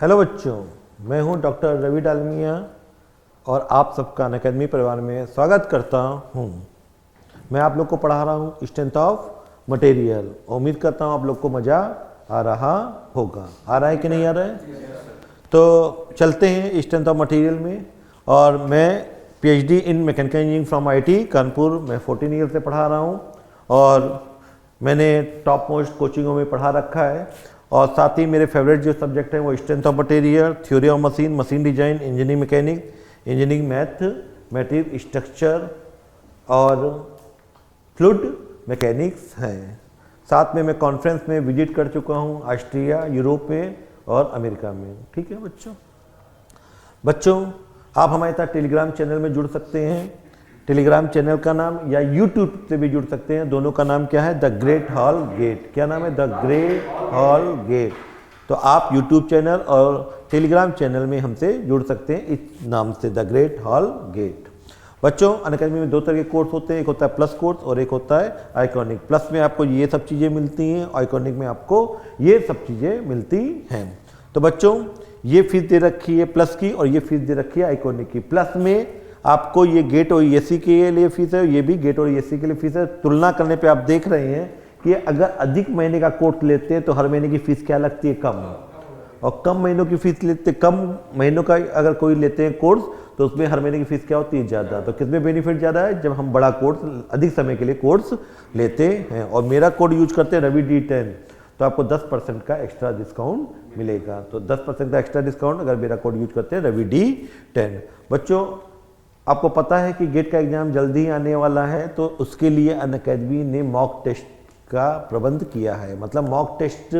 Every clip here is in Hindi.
हेलो बच्चों, मैं हूं डॉक्टर रवि डालमिया और आप सबका अनअकैडमी परिवार में स्वागत करता हूं। मैं आप लोग को पढ़ा रहा हूं स्ट्रेंथ ऑफ मटेरियल। उम्मीद करता हूं आप लोग को मज़ा आ रहा होगा। आ रहा है कि नहीं आ रहा है? तो चलते हैं स्ट्रेंथ ऑफ मटेरियल में। और मैं PhD in mechanical engineering from IIT Kanpur में 14 ईयर से पढ़ा रहा हूं और मैंने टॉप मोस्ट कोचिंगों में पढ़ा रखा है। और साथ ही मेरे फेवरेट जो सब्जेक्ट हैं वो strength of material, theory of machine, machine design, engineering mechanic, engineering math, material structure और फ्लूइड मैकेनिक्स हैं। साथ में मैं कॉन्फ्रेंस में विजिट कर चुका हूँ ऑस्ट्रिया, यूरोप में और अमेरिका में। ठीक है बच्चों, आप हमारे साथ टेलीग्राम चैनल में जुड़ सकते हैं। टेलीग्राम चैनल का नाम या यूट्यूब से भी जुड़ सकते हैं। दोनों का नाम क्या है? The great hall gate. क्या नाम है? The great hall gate. तो आप यूट्यूब चैनल और टेलीग्राम चैनल में हमसे जुड़ सकते हैं इस नाम से, द ग्रेट हॉल गेट। बच्चों, अनअकैडमी में दो तरह के कोर्स होते हैं, एक होता है प्लस कोर्स और एक होता है आइकॉनिक। प्लस में आपको ये सब चीज़ें मिलती हैं, आइकॉनिक में आपको ये सब चीज़ें मिलती हैं। तो बच्चों, ये फीस दे रखी है प्लस की और ये फीस दे रखी है आइकॉनिक की। प्लस में आपको ये गेट और एसी के लिए फीस है, ये भी गेट और एसी के लिए फीस है। तुलना करने पे आप देख रहे हैं कि अगर अधिक महीने का कोर्स लेते हैं तो हर महीने की फीस क्या लगती है? कम। और कम महीनों की फीस लेते, कम महीनों का अगर कोई लेते हैं कोर्स तो उसमें हर महीने की फीस क्या होती है? ज़्यादा। तो किसमें बेनिफिट ज़्यादा है? जब हम बड़ा कोर्स अधिक समय के लिए कोर्स लेते हैं। और मेरा कोड यूज करते हैं रवि D10, तो आपको 10% का एक्स्ट्रा डिस्काउंट मिलेगा। तो 10% का एक्स्ट्रा डिस्काउंट अगर मेरा कोड यूज करते हैं रवि D10। बच्चों, आपको पता है कि गेट का एग्जाम जल्दी आने वाला है, तो उसके लिए अनअकैडमी ने मॉक टेस्ट का प्रबंध किया है। मतलब मॉक टेस्ट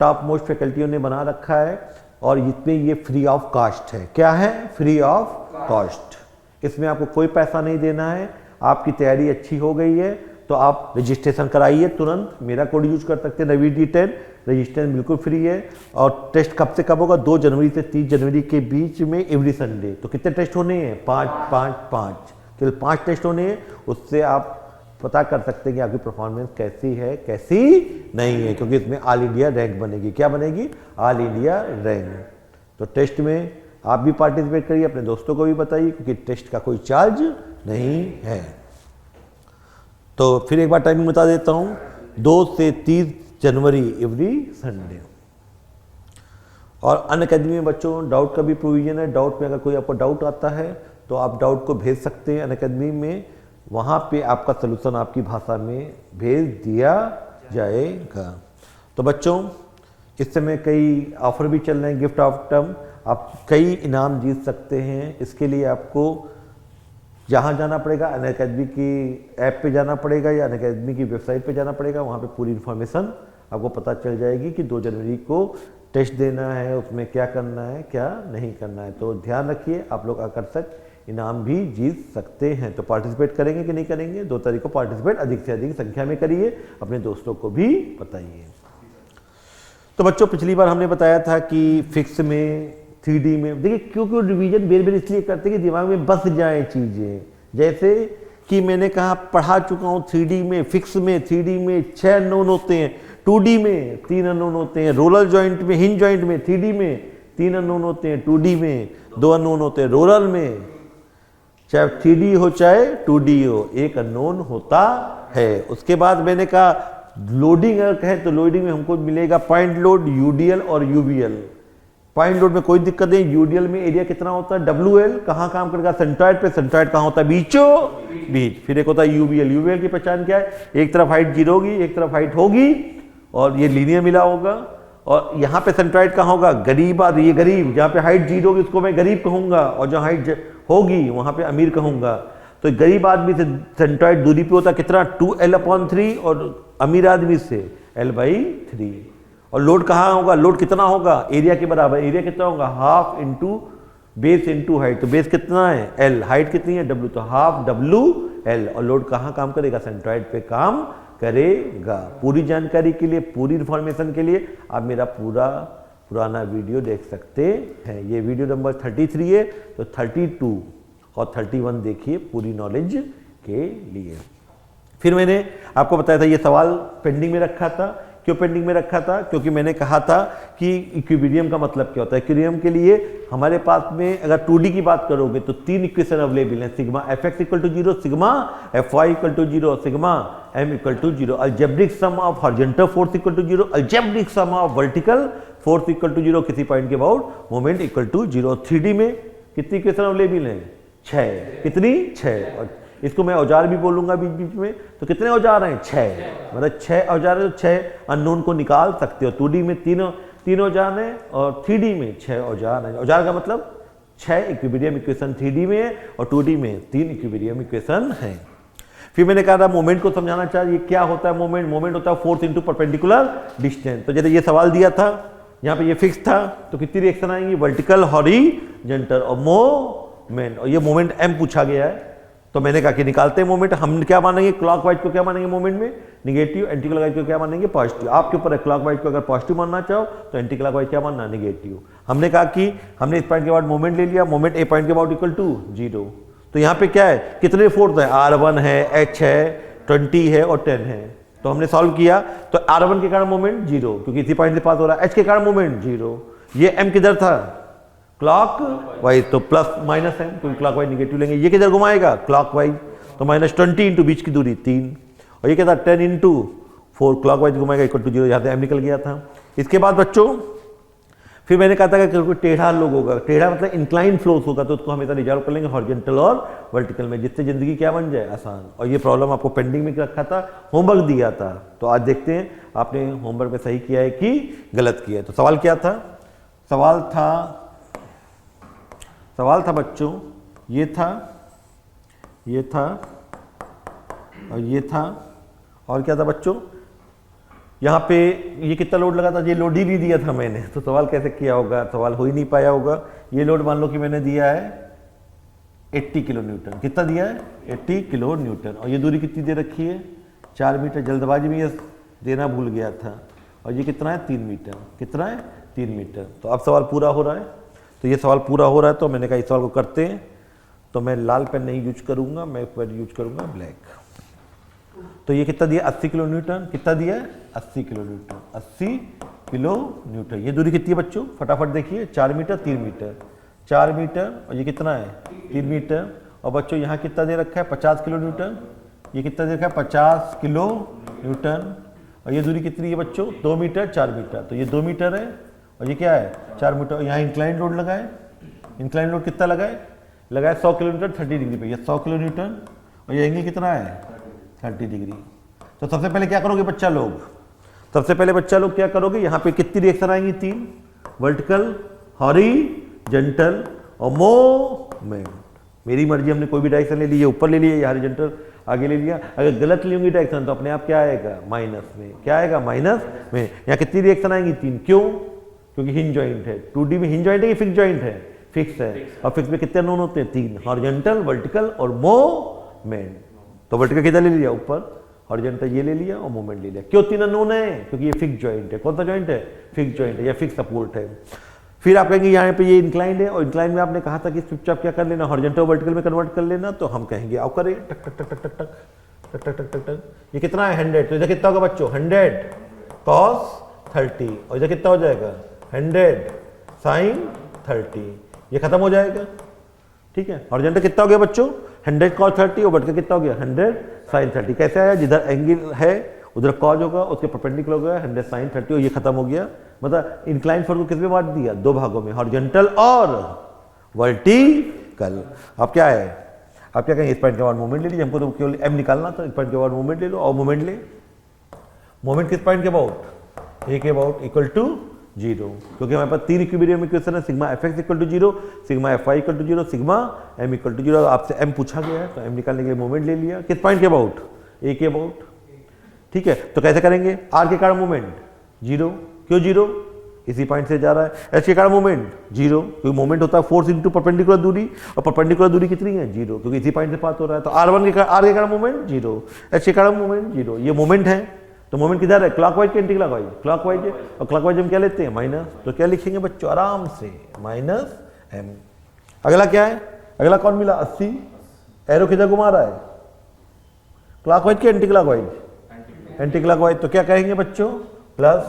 टॉप मोस्ट फैकल्टियों ने बना रखा है और इसमें ये फ्री ऑफ कॉस्ट है। क्या है? Free of cost. इसमें आपको कोई पैसा नहीं देना है। आपकी तैयारी अच्छी हो गई है तो आप रजिस्ट्रेशन कराइए तुरंत। मेरा कोड यूज कर सकते हैं रवि D10। रजिस्ट्रेशन बिल्कुल फ्री है। और टेस्ट कब से कब होगा? 2 जनवरी से 30 जनवरी के बीच में एवरी संडे। तो कितने टेस्ट होने हैं? 5 केवल 5 टेस्ट होने हैं। उससे आप पता कर सकते हैं कि आपकी परफॉर्मेंस कैसी है, कैसी नहीं है, क्योंकि इसमें ऑल इंडिया रैंक बनेगी। क्या बनेगी? All India rank. तो टेस्ट में आप भी पार्टिसिपेट करिए, अपने दोस्तों को भी बताइए, क्योंकि टेस्ट का कोई चार्ज नहीं है। तो फिर एक बार टाइमिंग बता देता हूँ, 2 से 30 जनवरी एवरी संडे। और अनअकैडमी में बच्चों डाउट का भी प्रोविजन है। डाउट में अगर कोई आपको डाउट आता है तो आप डाउट को भेज सकते हैं अनअकैडमी में। वहाँ पे आपका सलूशन आपकी भाषा में भेज दिया जाएगा। तो बच्चों, इस समय कई ऑफर भी चल रहे हैं, गिफ्ट ऑफ टर्म। आप कई इनाम जीत सकते हैं। इसके लिए आपको जहाँ जाना पड़ेगा, अनअकैडमी की ऐप पे जाना पड़ेगा या अनअकैडमी की वेबसाइट पे जाना पड़ेगा। वहाँ पे पूरी इन्फॉर्मेशन आपको पता चल जाएगी कि 2 जनवरी को टेस्ट देना है, उसमें क्या करना है, क्या नहीं करना है। तो ध्यान रखिए, आप लोग आकर्षक इनाम भी जीत सकते हैं। तो पार्टिसिपेट करेंगे कि नहीं करेंगे? 2 तारीख को पार्टिसिपेट अधिक से अधिक संख्या में करिए, अपने दोस्तों को भी बताइए। तो बच्चों, पिछली बार हमने बताया था कि फिक्स में, 3D में, देखिए क्योंकि रिवीजन बेर इसलिए करते हैं कि दिमाग में बस जाए चीज़ें। जैसे कि मैंने कहा, पढ़ा चुका हूँ 3D में, फिक्स में 3D में 6 अननोन होते हैं, 2D में 3 अननोन होते हैं, रोलर जॉइंट में, हिंज जॉइंट में 3D में 3 अननोन होते हैं, 2D में 2 अननोन होते हैं, रोलर में चाहे 3D हो चाहे 2D हो, एक अननोन होता है। उसके बाद मैंने कहा लोडिंग अगर कहें तो लोडिंग में हमको मिलेगा पॉइंट लोड, UDL और UBL। पॉइंट लोड में कोई दिक्कत नहीं। UDL में एरिया कितना होता है? WL। कहाँ काम करेगा? सेंट्रॉइड पे। सेंट्रॉइड कहाँ होता है? बीचों बीच। फिर एक होता है UBL। UBL की पहचान क्या है? एक तरफ हाइट 0 होगी, एक तरफ हाइट होगी और ये लीनियर मिला होगा। और यहाँ पे सेंट्रॉइड कहाँ होगा? गरीब आदमी, ये गरीब। जहाँ पे हाइट 0 होगी उसको मैं गरीब कहूँगा, और जहाँ हाइट होगी वहाँ पे अमीर कहूँगा। तो गरीब आदमी से सेंट्रॉइड दूरी पे होता है कितना? 2L/3 और अमीर आदमी से L/3। और लोड कहाँ होगा? लोड कितना होगा? एरिया के बराबर। एरिया कितना होगा? Half into base into height. तो बेस कितना है? L। हाइट कितनी है? W। तो हाफ WL। और लोड कहाँ काम करेगा? सेंट्रॉइड पे काम करेगा। पूरी जानकारी के लिए, पूरी इंफॉर्मेशन के लिए आप मेरा पुराना वीडियो देख सकते हैं। ये वीडियो नंबर 33 है, तो 32 और 31 देखिए पूरी नॉलेज के लिए। फिर मैंने आपको बताया था, ये सवाल पेंडिंग में रखा था क्यों पेंडिंग में रखा था? क्योंकि मैंने कहा था कि इक्विलिब्रियम का मतलब क्या होता है। इक्विलिब्रियम के लिए हमारे पास में अगर 2D की बात करोगे तो 3 इक्वेशन अवेलेबल हैं, sigma fx equal to 0, sigma fy equal to 0, sigma m equal to 0, algebraic sum of horizontal force equal to 0, algebraic sum of vertical force equal to 0, किसी पॉइंट के about moment equal to 0। 3D में कितनी इक्वेशन अवेलेबल हैं? 6। कितनी? 6। और इसको मैं औजार भी बोलूंगा बीच बीच में, तो कितने औजार हैं? 6। मतलब 6 औजार है, तो 6 अननोन को निकाल सकते हो। 2D में तीन औजार हैं और 3D में 6 औजार हैं। औजार का मतलब 6 इक्विलिब्रियम इक्वेशन 3D में है और 2D में 3 इक्विलिब्रियम इक्वेशन है। फिर मैंने कहा था मोमेंट को समझाना चाहिए। क्या होता है मोमेंट? मोमेंट होता है फोर्स इनटू परपेंडिकुलर डिस्टेंस। तो जैसे ये सवाल दिया था, यहाँ पे ये फिक्स था, तो कितनी रिएक्शन आएंगी? वर्टिकल, हॉरिजॉन्टल और मोमेंट। और ये मोमेंट m पूछा गया है, तो मैंने कहा कि निकालते हैं मोमेंट। हम क्या मानेंगे? क्लॉकवाइज को क्या मानेंगे मोमेंट में? निगेटिव। एंटी क्लॉकवाइज को क्या मानेंगे? पॉजिटिव। आपके ऊपर है, क्लॉकवाइज को अगर पॉजिटिव मानना चाहो तो एंटी क्लॉकवाइज क्या मानना? निगेटिव। हमने कहा कि हमने इस पॉइंट के बाद मोमेंट ले लिया, मोमेंट ए पॉइंट के अबाउट इक्वल टू 0। तो यहाँ पे क्या है? कितने फोर्स है? R1 है, H है, 20 है और 10 है। तो हमने सॉल्व किया तो R1 के कारण मोमेंट 0, क्योंकि इसी पॉइंट से पास हो रहा है। H के कारण मोमेंट 0। ये M किधर था? क्लॉक वाइज, तो प्लस माइनस है, क्योंकि क्लॉक वाइज निगेटिव लेंगे। ये किधर घुमाएगा? क्लॉक वाइज, तो -20 इंटू बीच की दूरी 3, और ये क्या था? 10 इंटू 4 क्लॉक वाइज घुमाएगा इक्वल टू 0। यहाँ से m निकल गया था। इसके बाद बच्चों फिर मैंने कहा था कि कोई टेढ़ा लोग होगा, टेढ़ा मतलब इंक्लाइन फ्लोस होगा, तो उसको हमेशा रिजॉल्व कर लेंगे हॉरिजॉन्टल और वर्टिकल में, जिससे जिंदगी क्या बन जाए? आसान। और ये प्रॉब्लम आपको पेंडिंग में रखा था, होमवर्क दिया था। तो आज देखते हैं आपने होमवर्क में सही किया है कि गलत किया है। तो सवाल क्या था? सवाल था बच्चों, ये था और ये था, और क्या था बच्चों? यहाँ पे ये कितना लोड लगा था? ये लोड ही भी दिया था मैंने, तो सवाल कैसे किया होगा? सवाल हो ही नहीं पाया होगा। ये लोड मान लो कि मैंने दिया है 80 किलो न्यूटन। कितना दिया है? 80 किलो न्यूटन। और ये दूरी कितनी दे रखी है? 4 मीटर। जल्दबाजी में ये देना भूल गया था। और ये कितना है? 3 मीटर। कितना है? 3 मीटर। तो अब सवाल पूरा हो रहा है। तो ये सवाल पूरा हो रहा है, तो मैंने कहा इस सवाल को करते हैं। तो मैं लाल पेन नहीं यूज करूंगा, मैं यूज करूंगा ब्लैक। तो ये कितना दिया? 80 किलो न्यूटन। कितना दिया है? 80 किलो न्यूटन। 80 kilo Newton. ये दूरी कितनी है बच्चों? फटाफट देखिए, 4 मीटर, 3 मीटर, 4 मीटर, और ये कितना है? 3 मीटर। और बच्चों यहाँ कितना दे रखा है? 50 किलो न्यूटन। ये कितना दे रखा है? 50 किलो न्यूटन। और ये दूरी कितनी है बच्चों? 2 मीटर, 4 मीटर। तो ये 2 मीटर है, और ये क्या है? 4 मीटर। यहाँ इंक्लाइन लोड लगा है। इंक्लाइन लोड कितना लगा है? 100 किलोमीटर 30 डिग्री पे। ये 100 किलो न्यूटन, और ये एंगल कितना है? 30 डिग्री। तो सबसे पहले क्या करोगे बच्चा लोग? सबसे पहले बच्चा लोग क्या करोगे? यहाँ पे कितनी रिएक्शन आएंगी? 3, वर्टिकल, हॉरिजॉन्टल और मोमेंट। मेरी मर्जी, हमने कोई भी डायरेक्शन ले ली, ऊपर ले लिया या हॉरिजॉन्टल आगे ले लिया। अगर गलत लेंगे डायरेक्शन तो अपने आप क्या आएगा? माइनस में। क्या आएगा? माइनस में। यहाँ कितनी रिएक्शन आएंगी? 3। क्यों? क्योंकि हिंज जॉइंट है। 2D में हिंज जॉइंट है कि फिक्स जॉइंट है? फिक्स है। और फिक्स में कितने नोन होते हैं? 3, हॉरिजॉन्टल, वर्टिकल और मोमेंट। तो वर्टिकल किधर ले लिया? ऊपर। हॉरिजॉन्टल ये ले लिया और मोमेंट ले लिया। क्यों 3 अननोन है? क्योंकि ये फिक्स जॉइंट है। कौन सा जॉइंट है? फिक्स जॉइंट है या फिक्स सपोर्ट है। फिर आप कहेंगे यहाँ पे ये इंक्लाइंड है, और इंक्लाइंड में आपने कहा था कि चुपचाप क्या कर लेना? हॉरिजॉन्टल वर्टिकल में कन्वर्ट कर लेना। तो हम कहेंगे आओ करें, टक टक टक टक टक टक टक टक टक टक टक। ये कितना है? 100। तो इधर कितना होगा बच्चों? 100 cos 30, और इधर कितना हो जाएगा? 100 sin 30। ये खत्म हो जाएगा, ठीक है। हॉरिजॉन्टल कितना हो गया बच्चों? 100 cos 30, और वर्टिकल कितना हो गया? 100 sin 30। कैसे आया? जिधर एंगल है उधर कॉज होगा, उसके परपेंडिकुलर हो गया 100 sin 30, और ये खत्म हो गया। मतलब इंक्लाइन फोर्स को किस में बांट दिया? 2 भागों में, हॉरिजॉन्टल और वर्टिकल। अब क्या है? आप क्या कहेंगे? इस पॉइंट के बाद मोमेंट ले लीजिए, हमको तो केवल m निकालना था। इस पॉइंट के बाद मोमेंट ले लो, और मोमेंट ले। मोमेंट किस पॉइंट के अबाउट? a के अबाउट इक्वल टू 0, क्योंकि हमारे पास 3 इक्विलिब्रियम इक्वेशन है। Sigma fx equal to 0, sigma fy equal to 0, sigma m equal to 0। आपसे m पूछा गया है, तो m निकालने के लिए मोमेंट ले लिया। किस पॉइंट के अबाउट? a के अबाउट, ठीक है। तो कैसे करेंगे? r के कारण मोमेंट 0। क्यों 0? इसी पॉइंट से जा रहा है। h के कारण मोमेंट 0, क्योंकि मोमेंट होता है फोर्स इनटू परपेंडिकुलर दूरी, और परपेंडिकुलर दूरी कितनी है? 0, क्योंकि इसी पॉइंट से पास हो रहा है। तो r1 के कारण मोमेंट 0, h के कारण मोमेंट 0। ये मोमेंट है, तो मोमेंट किधर है? क्लॉकवाइज के एंटी क्लॉकवाइज? क्लॉकवाइज है, और क्लॉकवाइज हम क्या लेते हैं? माइनस। तो क्या लिखेंगे बच्चों? आराम से -m। अगला क्या है? अगला कौन मिला? 80। एरो किधर घुमा रहा है? क्लॉकवाइज के एंटी क्लॉकवाइज? Anti clockwise. तो क्या कहेंगे बच्चों? प्लस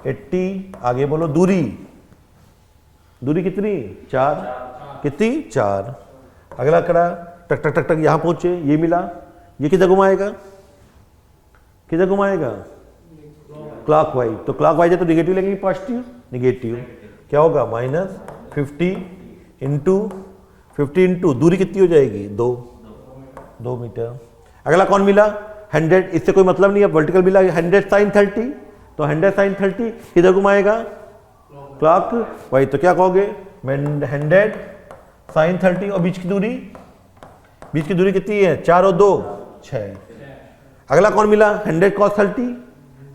80, आगे बोलो दूरी, दूरी कितनी 4, कितनी 4। अगला कड़ा टक टक टक टक यहां पहुंचे, ये मिला, ये किधर घुमाएगा, किधर घुमाएगा क्लॉकवाइज। तो क्लॉकवाइज है तो निगेटिव लेंगे पॉजिटिव, निगेटिव क्या होगा -50 इंटू दूरी कितनी हो जाएगी 2 मीटर। अगला कौन मिला 100, इससे कोई मतलब नहीं है, वर्टिकल मिला 100 sin 30, तो 100 sin 30 किधर घुमाएगा क्लॉक वाइज। तो क्या कहोगे 100 sin 30 और बीच की दूरी कितनी है 4 और 2 6। अगला कौन मिला 100 cos 30,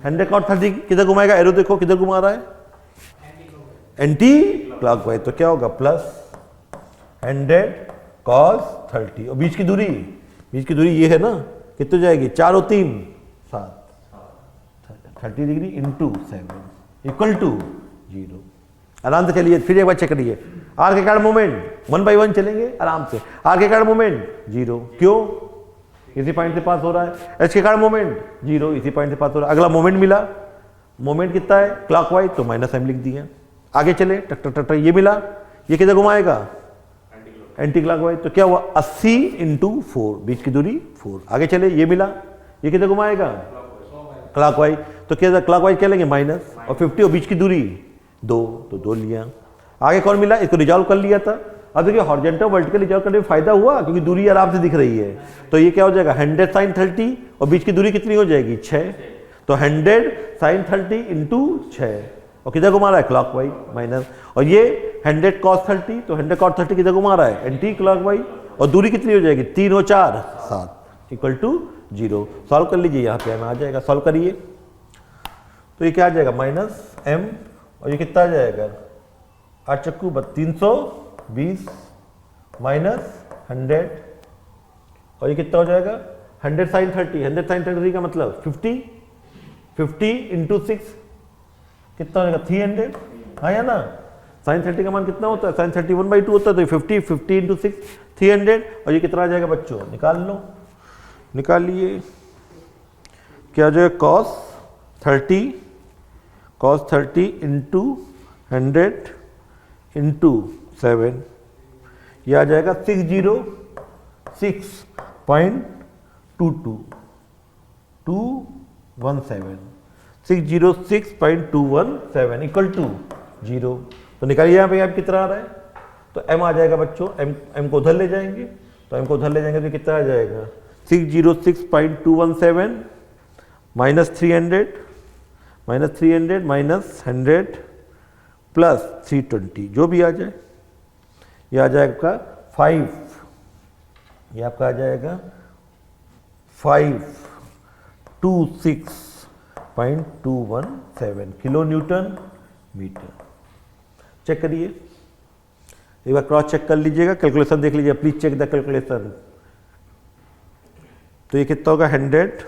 100 cos 30 किधर घुमाएगा, एरो देखो किधर घुमा रहा है एंटी क्लॉकवाइज। तो क्या होगा +100 cos 30 और बीच की दूरी ये है ना, कितनी जाएगी 4 और 3 7, 30 डिग्री इंटू 7 इक्वल टू 0। आराम से चलिए, फिर एक बार चेक करिए। आर के कारण मोमेंट 1 by 1 चलेंगे आराम से। आर के कारण मोमेंट 0, क्यों इसी पॉइंट से पास हो रहा है। एच के कारण मोमेंट 0, इसी पॉइंट से पास हो रहा है। अगला मोमेंट मिला, मोमेंट कितना है क्लॉकवाइज, तो -m लिख दिया। आगे चले टक टक टक, ये मिला, ये किधर घुमाएगा एंटी क्लॉकवाइज। तो क्या हुआ 80 इंटू 4, बीच की दूरी 4। आगे चले, ये मिला, ये किधर घुमाएगा क्लॉकवाइज। तो क्या क्लॉकवाइज क्या लेंगे माइनस, और 50 और बीच की दूरी 2, तो 2 लिया। आगे कौन मिला, इसको रिजॉल्व कर लिया था। अब देखिए हॉरिजॉन्टल वर्टिकल रिजॉल्व करने में फायदा हुआ, क्योंकि दूरी आराम से दिख रही है। तो ये क्या हो जाएगा 100 sin 30 और बीच की दूरी कितनी हो जाएगी 6, तो 100 sin 30 इंटू 6, और किधर घुमा रहा है क्लॉकवाइज माइनस। और ये 100 cos 30, तो 100 cos 30 किधर घुमा रहा है एंटी क्लॉकवाइज, और दूरी कितनी हो जाएगी 3 और 4 7 इक्वल टू 0। सॉल्व कर लीजिए, यहाँ पे आ जाएगा, सॉल्व करिए। तो ये क्या आ जाएगा -m, और ये कितना आ जाएगा 8 चक्कू 320 -100, और ये कितना हो जाएगा 100 sin 30, 100 sin 30 का मतलब 50 इंटू 6 कितना हो जाएगा 300, हाँ या ना। sin 30 का मान कितना होता है, sin 30 1/2 होता है, तो 50 इंटू 6 300, और ये कितना आ जाएगा बच्चों, निकाल लो, निकालिए। क्या आ जाएगा cos 30 इंटू 100 इंटू 7, ये आ जाएगा 606.217 इक्वल टू 0। तो निकालिए यहाँ पे आप कितना आ रहा है, तो m आ जाएगा बच्चों, m को उधर ले जाएंगे, तो m को उधर ले जाएंगे तो कितना आ जाएगा 606.217 -300 -100 प्लस 320, जो भी आ जाए। ये आ जाएगा 5, ये आपका आ जाएगा 526.217 किलो न्यूटन मीटर। चेक करिए, एक बार क्रॉस चेक कर लीजिएगा, कैलकुलेशन देख लीजिए, प्लीज चेक द कैलकुलेशन। तो ये कितना होगा 100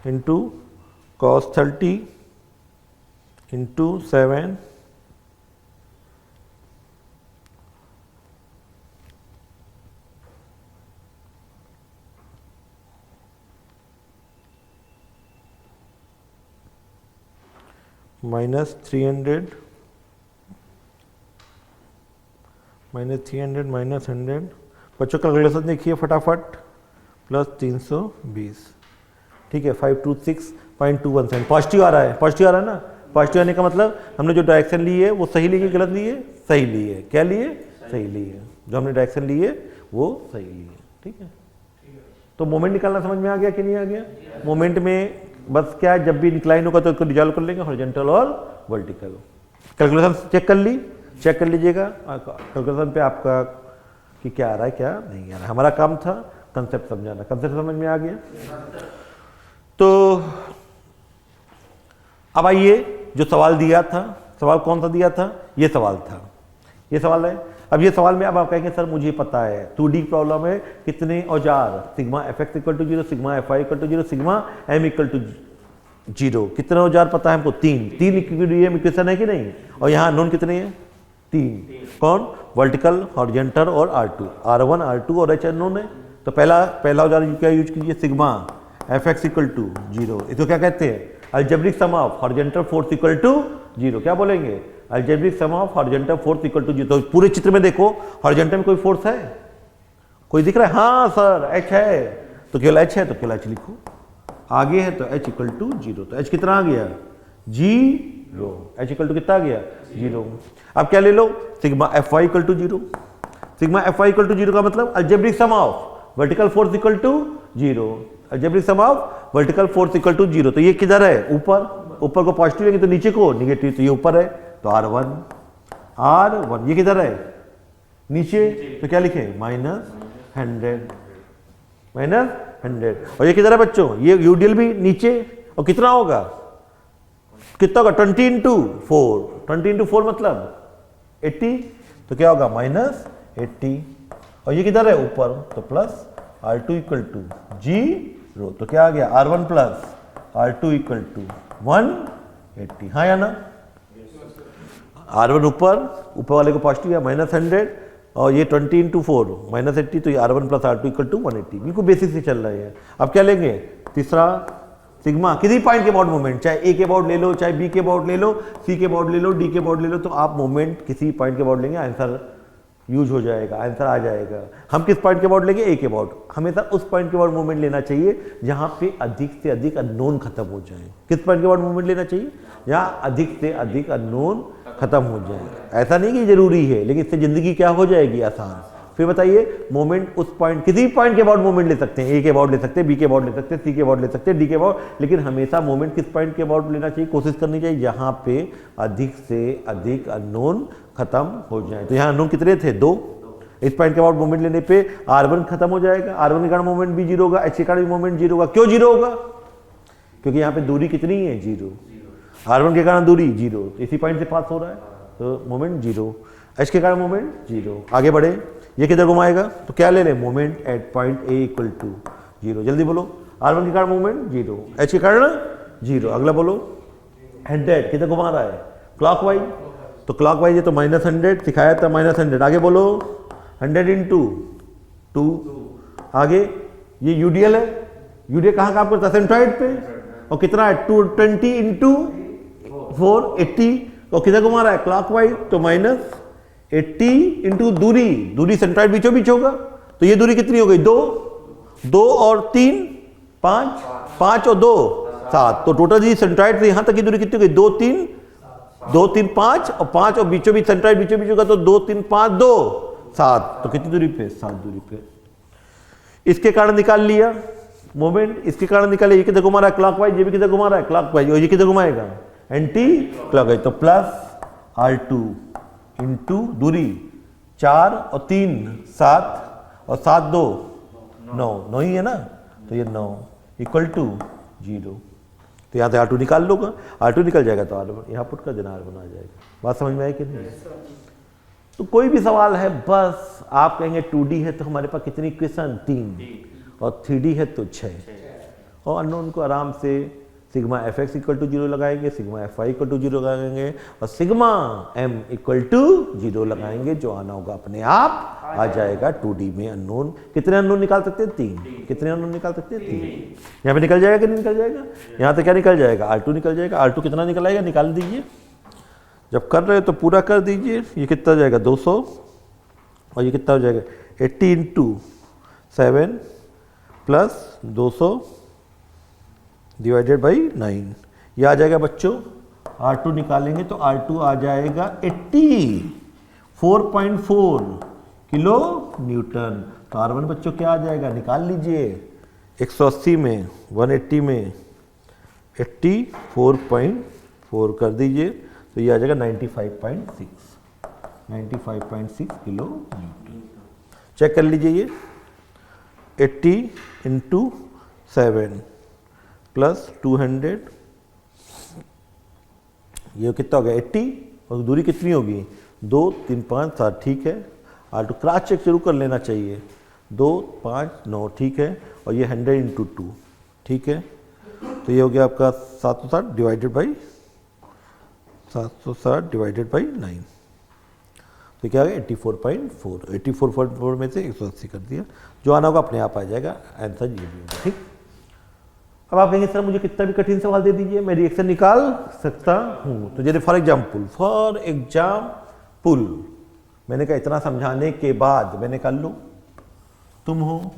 इंटू cos 30 इंटू 7 -300 -100। बच्चों कैलकुलेशन देखिए फटाफट, प्लस 320, ठीक है 526.217 पॉजिटिव आ रहा है, पॉजिटिव आ रहा है ना। पॉजिटिव आने का मतलब हमने जो डायरेक्शन ली है वो सही ली है, गलत ली है, सही ली है। क्या लिए, सही ली है, जो हमने डायरेक्शन ली है वो सही ली है, ठीक है। तो मोमेंट निकालना समझ में आ गया कि नहीं आ गया। मोमेंट में बस क्या है, जब भी इंक्लाइन होगा तो इसको डिजॉल्व कर लेंगे हॉरिजॉन्टल और वर्टिकल। कैलकुलेशन चेक कर ली, चेक कर लीजिएगा कैलकुलेशन पे आपका कि क्या आ रहा है क्या नहीं आ रहा है। हमारा काम था कंसेप्ट समझाना, कंसेप्ट समझ में आ गया। तो अब आइए, जो सवाल दिया था, सवाल कौन सा दिया था, ये सवाल था, ये सवाल है। अब ये सवाल में अब आप कहेंगे सर मुझे पता है 2D प्रॉब्लम है, कितने औजार, sigma fx equal to 0, sigma fy equal to 0, sigma m equal to 0, कितने औजार पता है हमको, 3 इक्वेशन है कि नहीं। और यहाँ नोन कितने हैं, 3, कौन, वर्टिकल, हॉरिजॉन्टल और R2, R1 R2 और H नोन है। तो पहला औजार क्या यूज कीजिए, सिग्मा fx इक्वल टू 0, इसको क्या कहते हैं algebraic sum of horizontal force equal to 0। क्या बोलेंगे? Algebraic sum of horizontal force equal to 0। तो पूरे चित्र में देखो हॉरिजॉन्टल में कोई फोर्स है? कोई दिख रहा है? हाँ सर H है, तो केवल H है तो केवल H लिखो। आगे है तो H इक्वल टू 0। तो H कितना आ गया? 0। H इक्वल टू कितना आ गया? 0। अब क्या ले लो? Sigma Fy equal to 0। Sigma Fy equal to 0 का मतलब algebraic sum of vertical force equal to 0। Algebraic sum of vertical force equal to 0। तो ये किधर है? ऊपर। ऊपर को पॉजिटिव लेंगे तो नीचे को नेगेटिव, तो ये ऊपर है तो R1। ये किधर है? नीचे, तो क्या लिखे? -100। और ये किधर है बच्चों? ये यूडियल भी नीचे, और कितना होगा? कितना होगा? 20 इंटू 4। 20 इंटू 4 मतलब 80, तो क्या होगा? -80। और ये किधर है? ऊपर, तो प्लस R2 इक्वल टू 0। तो क्या आ गया? R1 plus R2 equal to 180। हाँ या ना? R1 ऊपर वाले को पॉजिटिव है -100, और ये 20 इंटू 4 -80, तो ये R1 plus R2 equal to 180। बिल्कुल बेसिक से चल रहा है। अब क्या लेंगे? तीसरा सिग्मा किसी पॉइंट के अबाउट मोमेंट, चाहे ए के अबाउट ले लो, चाहे बी के अबाउट ले लो, सी के अबाउट ले लो, डी के अबाउट ले लो, तो आप मोमेंट किसी पॉइंट के अबाउट लेंगे, आंसर यूज हो जाएगा, आंसर आ जाएगा। हम किस पॉइंट के अबाउट लेंगे? ए के अबाउट। हमेशा उस पॉइंट के अबाउट मूवमेंट लेना चाहिए जहां पे अधिक से अधिक अननोन खत्म हो जाए। किस पॉइंट के अबाउट मूवमेंट लेना चाहिए? जहां अधिक से अधिक अननोन खत्म हो जाए। ऐसा नहीं कि जरूरी है, लेकिन इससे जिंदगी क्या हो जाएगी? आसान। फिर बताइए, मोमेंट उस पॉइंट, किसी पॉइंट के अबाउट मोमेंट ले सकते हैं। ए के अबाउट ले सकते हैं, बी के अबाउट ले सकते हैं, सी के अबाउट ले सकते हैं, डी के अबाउट, लेकिन हमेशा मोमेंट किस पॉइंट के अबाउट लेना चाहिए? कोशिश करनी चाहिए जहां पे अधिक से अधिक अननोन खत्म हो जाए। तो यहाँ अननोन कितने थे? 2। इस पॉइंट के अबाउट मोमेंट लेने पे R1 खत्म हो जाएगा, R1 के कारण मोमेंट भी 0 होगा, H के कारण मोमेंट 0 होगा। क्यों 0 होगा? क्योंकि यहाँ पे दूरी कितनी है? 0। R1 के कारण दूरी 0, तो इसी पॉइंट से पास हो रहा है, तो मोमेंट 0। H के कारण मोमेंट 0। आगे बढ़े, ये किधर घुमाएगा? तो क्या ले लें? Moment at point A equal to 0। जल्दी बोलो। R1 के कारण मोमेंट 0, H के कारण 0। अगला बोलो। 100 किधर घुमा रहा है? क्लॉकवाइज। तो क्लॉकवाइज है तो -100 सिखाया था, -100। आगे बोलो। 100 इंटू 2। आगे ये यूडीएल है। यूडीएल कहाँ काम करता है? सेंट्रॉइड पे। और कितना है? 220 इंटू 4 80। और किधर घुमा रहा है? क्लॉकवाइज। तो -80 इंटू दूरी सेंट्रॉइड बीचों बीच होगा, तो ये दूरी कितनी हो गई? 2 और 3 5, 5 और 2 7। तो टोटल जी सेंट्रॉइड से यहां तक की दूरी कितनी हो गई? 2 3 5, और 5 और बीचों बीच सेंट्रॉइड बीचों बीच होगा, तो 2 3 5 2 7। तो कितनी दूरी पे? 7 दूरी पे। इसके कारण निकाल लिया मोमेंट, इसके कारण निकाले। ये किधर घुमा रहा है? क्लॉकवाइज। ये भी किधर घुमा रहा है? क्लॉकवाइज। और ये किधर घुमाएगा? Anti clockwise. तो प्लस R2 इंटू दूरी 4 और 3 7, और 7 2 9 ही है ना, तो ये 9 इक्वल टू 0। तो यहाँ से R2 निकाल लोगा, R2 निकल जाएगा तो R1 यहाँ पुट कर देना, R1 आ जाएगा। बात समझ में आई कि नहीं? तो कोई भी सवाल है, बस आप कहेंगे 2D है तो हमारे पास कितनी क्वेश्चन? 3, और 3D है तो 6। और अननोन को आराम से सिग्मा fx इक्वल टू 0 लगाएंगे, सिग्मा fy इक्वल टू 0 लगाएंगे, और सिग्मा m इक्वल टू 0 लगाएंगे। जो आना होगा अपने आप आ जाएगा। 2D में अननोन कितने अननोन निकाल सकते हैं? 3। कितने अननोन निकाल सकते हैं? 3। यहाँ पे निकल जाएगा कि नहीं निकल जाएगा? यहाँ पे क्या निकल जाएगा? R2 निकल जाएगा। R2 कितना निकल आएगा? निकाल दीजिए। जब कर रहे हो तो पूरा कर दीजिए। ये कितना जाएगा? 200, और ये कितना हो जाएगा? 80 इंटू 7 प्लस 200 डिवाइडेड बाई 9। ये आ जाएगा बच्चों। R2 निकालेंगे तो R2 आ जाएगा 84.4 किलो न्यूटन। तो R1 बच्चों क्या आ जाएगा? निकाल लीजिए। 180 में 180 में 84.4 कर दीजिए, तो ये आ जाएगा 95.6 किलो न्यूटन। चेक कर लीजिए। ये 80 इंटू 7 प्लस 200, ये कितना हो गया? 80। और दूरी कितनी होगी? 2 3 5 7। ठीक है। R2 क्रॉस चेक जरूर कर लेना चाहिए। 2 5 9। ठीक है। और ये 100 इंटू 2। ठीक है। तो ये हो गया आपका 760 डिवाइडेड बाई 9। तो क्या हो गया? 84.4। 84.4 में से 180 कर दिया। जो आना होगा अपने आप आ जाएगा। आंसर ये भी होगा। ठीक। अब आप कहेंगे सर मुझे कितना भी कठिन सवाल दे दीजिए मैं रिएक्शन निकाल सकता हूँ। तो जैसे फॉर एग्जाम्पल मैंने कहा इतना समझाने के बाद मैंने कहा लो तुम हो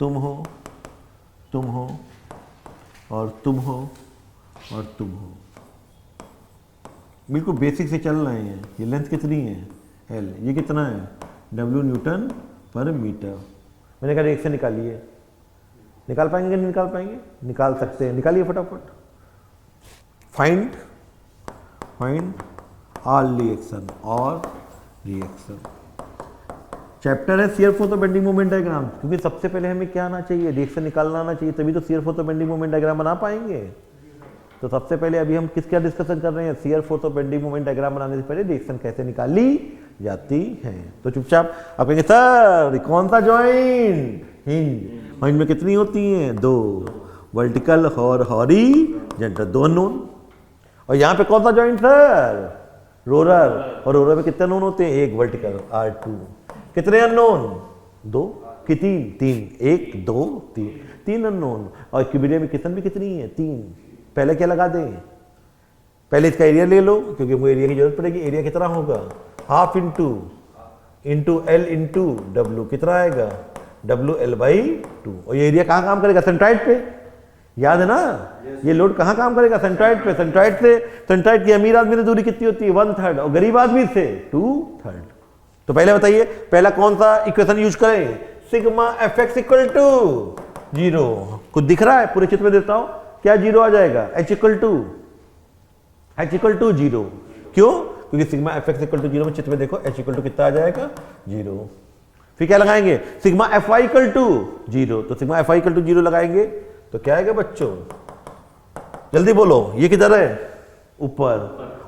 तुम हो तुम हो और तुम हो और तुम हो, बिल्कुल बेसिक से चल रहे हैं। ये लेंथ कितनी है L, ये कितना है W न्यूटन पर मीटर। मैंने कहा रिएक्शन निकालिए, निकाल पाएंगे कि नहीं निकाल पाएंगे? निकाल सकते हैं, निकालिए फटाफट। फाइंड ऑल रिएक्शन और रिएक्शन चैप्टर है शियर फोर्स और बेंडिंग मोमेंट डायग्राम, क्योंकि सबसे पहले हमें क्या आना चाहिए, रिएक्शन निकालना आना चाहिए, तभी तो शियर फोर्स और बेंडिंग मोमेंट डायग्राम बना पाएंगे। तो सबसे पहले अभी हम किसका डिस्कशन कर रहे हैं, शियर फोर्स और बेंडिंग मोमेंट डायग्राम बनाने से पहले रिएक्शन कैसे निकाली जाती है। तो चुपचाप आप कहेंगे सर कौन सा जॉइंट, हिंज में कितनी होती हैं, 2, वर्टिकल और हॉरिजॉन्टल, 2 नोन। और यहाँ पे कौन सा जॉइंट सर, रोलर, और रोलर में कितने नोन होते हैं, 1 वर्टिकल R2, कितने अननोन, 2 कि 3, 1 2 3 अननोन। और क्यूबिडियम में कितन भी कितनी है, 3। पहले क्या लगा दें, पहले इसका एरिया ले लो क्योंकि मुझे एरिया की जरूरत पड़ेगी। एरिया कितना होगा, half into L into W, कितना आएगा WL/2। और ये एरिया कहाँ काम करेगा, सेंट्राइड पे, याद है ना। ये लोड कहाँ काम करेगा, सेंट्राइड पे। सेंट्राइड की अमीर आदमी से दूरी कितनी होती है, 1/3, और गरीब आदमी से 2/3। तो पहले बताइए पहला कौन सा इक्वेशन यूज करें, सिग्मा Fx इक्वल टू 0। कुछ दिख रहा है, पूरे चित्र में देता हूं, क्या 0 आ जाएगा, H इक्वल टू 0। क्यों, क्योंकि सिग्मा Fx इक्वल टू 0 में चित्र में देखो H इक्वल टू कितना आ जाएगा, 0। फिर क्या लगाएंगे, सिग्मा Fy इक्वल टू 0। तो सिग्मा Fy इक्वल टू 0 लगाएंगे तो क्या आएगा बच्चों, जल्दी बोलो, ये किधर है, ऊपर।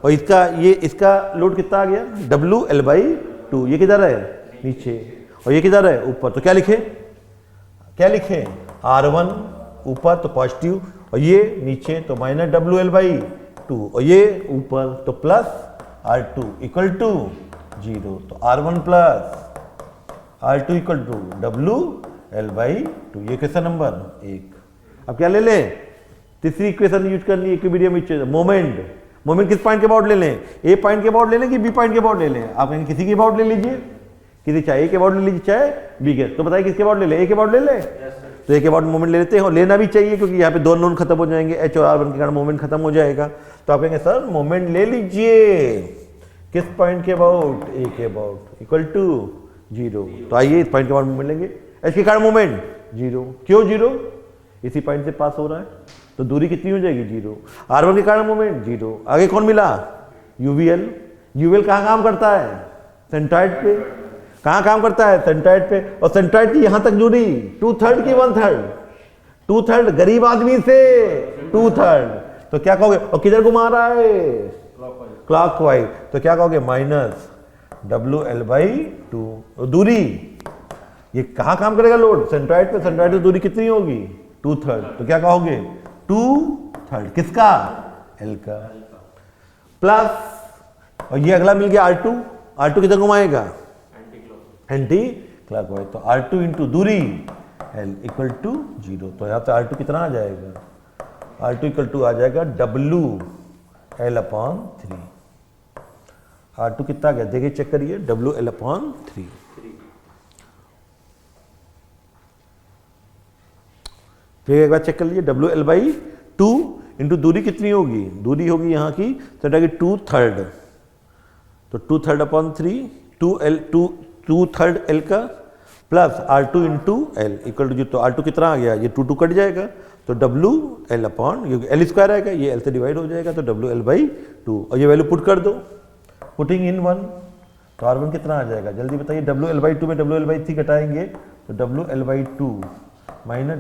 और इसका लोड कितना आ गया, WL/2। ये किधर है, नीचे। और ये किधर है, ऊपर। तो क्या लिखे R1 ऊपर तो पॉजिटिव, और ये नीचे तो माइनस WL/2, और ये ऊपर तो प्लस R2 इक्वल टू 0। तो R1 plus R2 equal to WL/2। ये क्वेश्चन नंबर 1। अब क्या ले लें, तीसरी इक्वेशन यूज करनी है इक्विलिब्रियम मोमेंट किस पॉइंट के अबाउट ले लें, ए पॉइंट के अबाउट ले लें कि बी पॉइंट के अबाउट ले लें। आप कहेंगे किसी के अबाउट ले लीजिए, किसी चाहे ए के अबाउट ले लीजिए चाहे बी के। तो बताइए किसके अबाउट ले लें, ए के अबाउट ले लें। तो ए के अबाउट मोमेंट ले लेते हैं, और लेना भी चाहिए क्योंकि यहाँ पे 2 नोन खत्म हो जाएंगे, H और R1 के कारण मोमेंट खत्म हो जाएगा। तो आप कहेंगे सर मोमेंट ले लीजिए किस पॉइंट के अबाउट, ए के अबाउट इक्वल टू 0। तो आइए इस पॉइंट के अबाउट मोमेंट लेंगे, H के कारण मोमेंट 0। क्यों 0, इसी पॉइंट से पास हो रहा है, तो दूरी कितनी हो जाएगी, 0। R1 के कारण मोमेंट 0। आगे कौन मिला, यूवीएल कहाँ काम करता है, सेंट्राइड पे। कहाँ काम करता है, सेंट्राइड पे। और सेंट्राइड की यहां तक दूरी 2/3 की 1/3, 2/3 गरीब आदमी से 2/3। तो क्या कहोगे, और किधर घुमा रहा है, क्लॉकवाइज। तो क्या कहोगे, माइनस WL/2। दूरी ये कहाँ काम करेगा, लोड सेंट्राइड पे। सेंट्राइड की दूरी कितनी होगी, 2/3। तो क्या कहोगे, 2/3 किसका, L का, प्लस, और ये अगला मिल गया R2 किधर घुमाएगा, एंटी क्लॉकवाइज। तो R2 इंटू दूरी L इक्वल टू 0। तो यहाँ पे R2 कितना आ जाएगा, R2 इक्वल टू आ जाएगा WL/3। R2 कितना आ गया, देखिए चेक करिए, WL/3। फिर एक बार चेक कर लीजिए, WL/2 इंटू दूरी कितनी होगी, दूरी होगी यहाँ की सेंटर की 2/3। तो 2/3/3, 2/3 L का, plus R2 into L equal to 0। तो R2 कितना आ गया, ये 2 कट जाएगा, तो WL/, क्योंकि L स्क्वायर आएगा, ये L से डिवाइड हो जाएगा, तो WL/2। और ये वैल्यू पुट कर दो, पुटिंग इन 1, तो R1 कितना आ जाएगा, जल्दी बताइए। WL/2 में WL/3 घटाएंगे तो WL/2 माइनस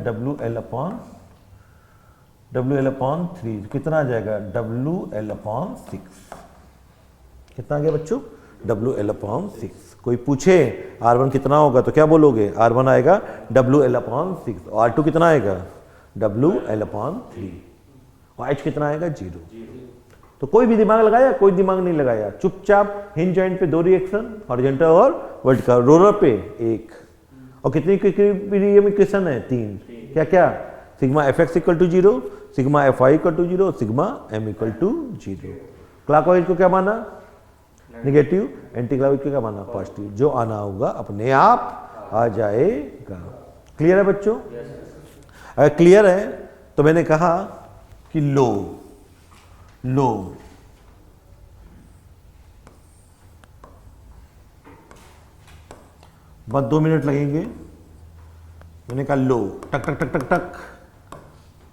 WL/3 कितना आ जाएगा, WL/6। कितना आ गया बच्चों, WL/6। कोई पूछे R1 कितना होगा तो क्या बोलोगे, R1 आएगा WL/6, और R2 कितना आएगा, WL/3, और H कितना आएगा, 0। तो कोई भी दिमाग लगाया, कोई दिमाग नहीं लगाया, चुपचाप हिंज जॉइंट पे 2 रिएक्शन, हॉरिजॉन्टल और वर्टिकल, रोलर पे 1, और कितनी इक्वेशन है, 3। क्या क्या, sigma F X equal to 0, sigma F Y equal to 0, sigma M equal to 0। Clockwise को क्या माना? नेगेटिव, एंटी क्लॉकवाइज को क्या माना? पॉजिटिव। जो आना होगा अपने आप आ जाएगा। क्लियर है बच्चों? अगर क्लियर है तो मैंने कहा कि लो बस 2 मिनट लगेंगे। मैंने कहा लो, टक टक टक टक टक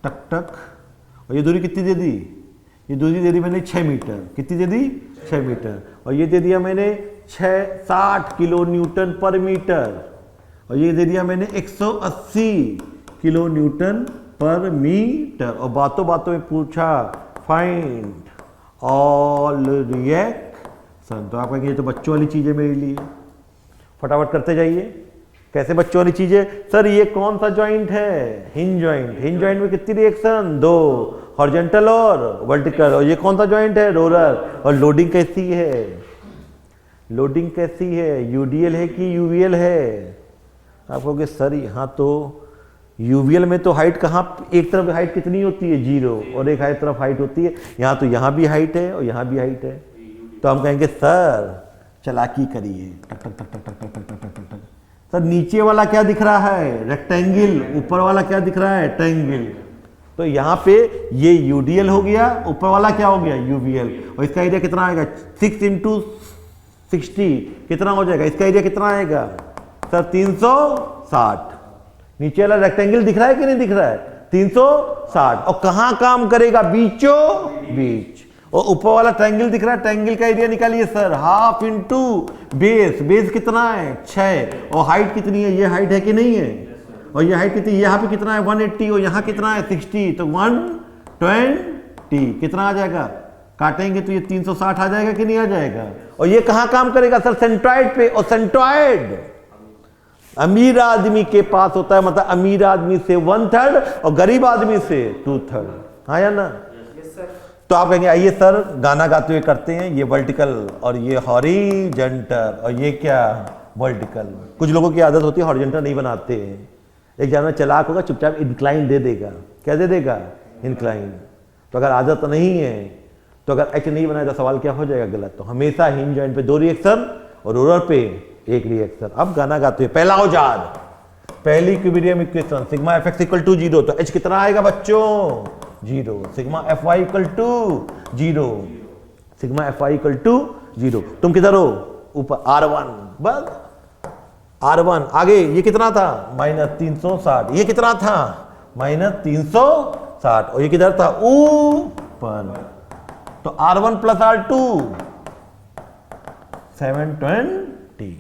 टक टक, और ये दूरी कितनी दे दी? ये दूरी दे दी मैंने 6 मीटर। कितनी दे दी? 6 मीटर। और ये दे दिया मैंने 60 किलो न्यूटन पर मीटर, और ये दे दिया मैंने 180 किलो न्यूटन पर मीटर। और बातों बातों में पूछा फाइंड ऑल रिएक्शन, तो आप कहेंगे ये तो बच्चों वाली चीजें मेरे लिए। फटाफट करते जाइए। कैसे बच्चों वाली चीजें? सर ये कौन सा जॉइंट है? Hinge joint. हिंज जॉइंट में कितनी रिएक्शन? 2, हॉरिजॉन्टल और वर्टिकल। और ये कौन सा जॉइंट है? रोलर। और लोडिंग कैसी है? लोडिंग कैसी है? यूडीएल है कि यूवीएल है? आप कहोगे सर यहाँ तो यूवीएल में तो हाइट कहाँ, एक तरफ हाइट कितनी होती है? 0, और एक तरफ हाइट होती है। यहाँ तो यहाँ भी हाइट है और यहाँ भी हाइट है। तो हम कहेंगे सर चालाकी करिए, टक टक टक टक टक टक टक टक टक टक। सर नीचे वाला क्या दिख रहा है? रेक्टेंगल। ऊपर वाला क्या दिख रहा है? ट्रायंगल। तो यहाँ पे ये यूडीएल हो गया, ऊपर वाला क्या हो गया? यूवीएल। और इसका एरिया कितना आएगा? 6 × 60 कितना हो जाएगा? इसका एरिया कितना आएगा सर? 360। नीचे वाला रेक्टेंगल दिख रहा है कि नहीं दिख रहा है? 360। और कहाँ काम करेगा? बीचों बीच। और ऊपर वाला ट्रायंगल दिख रहा है, ट्रायंगल का एरिया निकालिए sir. Half into base. Base कितना है? 6। और हाइट कितनी है? ये हाइट है कि नहीं है? और ये हाइट कितनी? यहाँ पे कितना है? 180। और यहाँ कितना है? 60। तो 120 कितना आ जाएगा? काटेंगे तो ये 360 आ जाएगा कि नहीं आ जाएगा? और ये कहाँ काम करेगा सर? सेंट्रॉइड पे। और सेंट्रॉइड अमीर आदमी के पास होता है, मतलब अमीर आदमी से 1/3 और गरीब आदमी से 2/3। हाँ या ना? तो आप कहेंगे आइए सर गाना गाते हुए करते हैं। ये वर्टिकल और ये हॉरिजॉन्टल, और ये क्या? वर्टिकल। कुछ लोगों की आदत होती है हॉरिजॉन्टल नहीं बनाते हैं। एक जानवर चलाक होगा, चुपचाप इंक्लाइन दे देगा। क्या दे देगा? इंक्लाइन। तो अगर आदत नहीं है, तो अगर एच नहीं बनाया तो सवाल क्या हो जाएगा? गलत। तो हमेशा हिंज जॉइंट पे 2 रिएक्शन और रोलर पे 1 रिएक्शन। अब गाना गाते हुए पहला औजार, पहली equilibrium equation, sigma F X equal to 0। तो एच कितना आएगा बच्चों? 0। Sigma F Y equal to 0। Sigma F Y equal to 0। तुम किधर हो? ऊपर R1। बस R1। आगे ये कितना था? -360। ये कितना था? -360। और ये किधर था? ऊपर। तो R1 प्लस R2 720।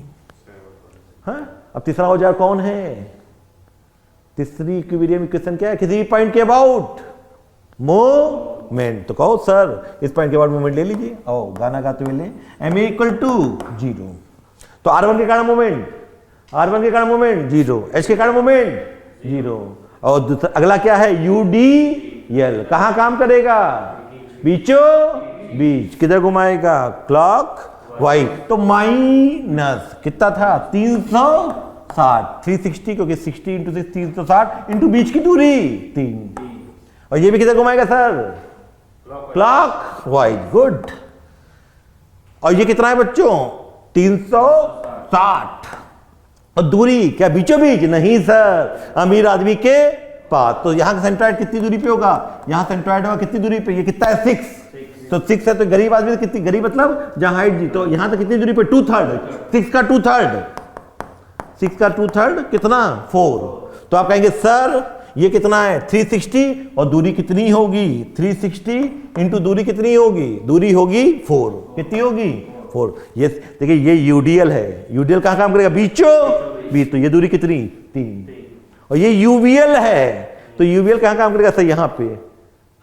हाँ, अब तीसरा औजार कौन है? तीसरी इक्विलिब्रियम इक्वेशन क्या है? किसी भी पॉइंट के अबाउट मोमेंट। तो कहो सर इस पॉइंट के बाद मोमेंट ले लीजिए। आओ गाना गाते हुए ले। M A equal to 0। तो R1 के कारण मोमेंट, R1 के कारण मोमेंट 0, H के कारण मोमेंट 0। और अगला क्या है? UDL। कहां काम करेगा? बीचों बीच। किधर घुमाएगा? Clock wise. तो माइनस कितना था? 360। 360 क्योंकि 60 × 6 360 इंटू बीच की दूरी 3। और ये भी किधर घुमाएगा सर? Clock wise. गुड। और ये कितना है बच्चों? 360। और दूरी क्या बीचों बीच? नहीं सर, अमीर आदमी के पास। तो यहां सेंट्रॉइड कितनी दूरी पे होगा? यहां सेंट्रॉइड होगा कितनी दूरी पे? ये कितना है? 6। तो 6 है तो गरीब आदमी कितनी? गरीब मतलब जहां हाइट जी। तो यहां तक कितनी दूरी पे? 2/3। 6 का 2/3। 6 का 2/3 कितना? 4। तो आप कहेंगे सर ये कितना है? 360। और दूरी कितनी होगी? 360 इंटू दूरी कितनी होगी? दूरी होगी 4। कितनी होगी? 4। ये देखिए ये यूडीएल है। यूडीएल कहां काम करेगा? बीचों बीच। तो ये दूरी कितनी? 3। और ये यूवीएल है। तो यूवीएल कहां काम करेगा सर? यहां पे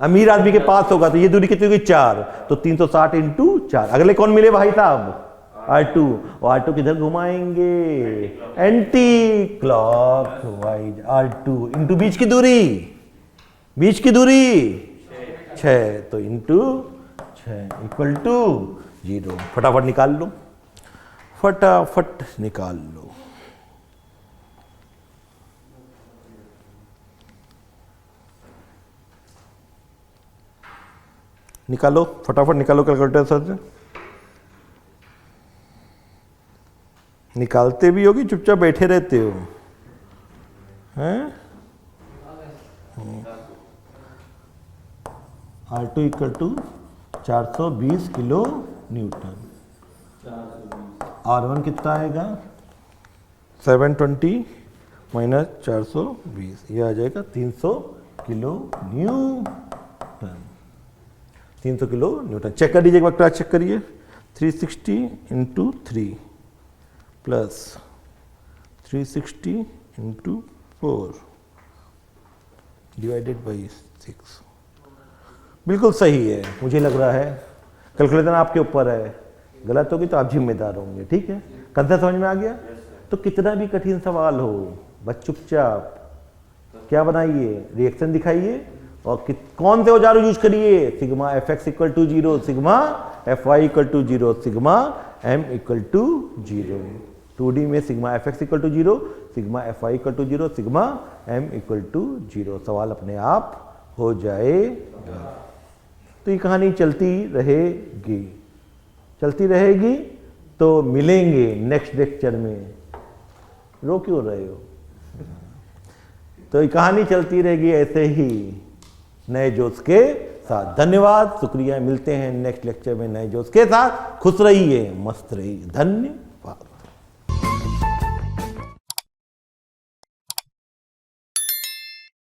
अमीर आदमी के पास होगा। तो ये दूरी कितनी होगी? 4। तो 360 इंटू 4। अगले कौन मिले भाई साहब? R2। और R2 किधर घुमाएंगे? Anticlockwise. R2 into बीच की दूरी, बीच की दूरी 6। तो इंटू 6 इक्वल टू 0। फटाफट निकाल लो, फटाफट निकाल लो। निकालो फटाफट निकालो कैलकुलेटर से। निकालते भी होगी, चुपचाप बैठे रहते हो हैं। R2 equal to 420 kilo Newton. R1 कितना आएगा 720 माइनस 420, ये आ जाएगा 300 kilo newton. 300 kilo newton. Check कर दीजिए एक बार, क्लास चेक करिए। 360 into 3 plus 360 into 4 divided by 6। बिल्कुल सही है, मुझे लग रहा है। कैलकुलेटर आपके ऊपर है, गलत होगी तो आप जिम्मेदार होंगे, ठीक है। कंसेप्ट समझ में आ गया। तो कितना भी कठिन सवाल हो, बस चुपचाप क्या बनाइए, रिएक्शन दिखाइए और कौन से औजार यूज करिए, sigma F X equal to 0, sigma F Y equal to 0, sigma M equal to 0। 2D में sigma F X equal to 0, sigma F Y equal to 0, sigma M equal to 0। सवाल अपने आप हो जाएगा। तो ये कहानी चलती रहेगी, चलती रहेगी। तो मिलेंगे नेक्स्ट लेक्चर में। रो क्यों रहे हो? तो ये कहानी चलती रहेगी ऐसे ही नए जोश के साथ। धन्यवाद, शुक्रिया। मिलते हैं नेक्स्ट लेक्चर में नए जोश के साथ। खुश रहिए, मस्त रहिए। धन्यवाद।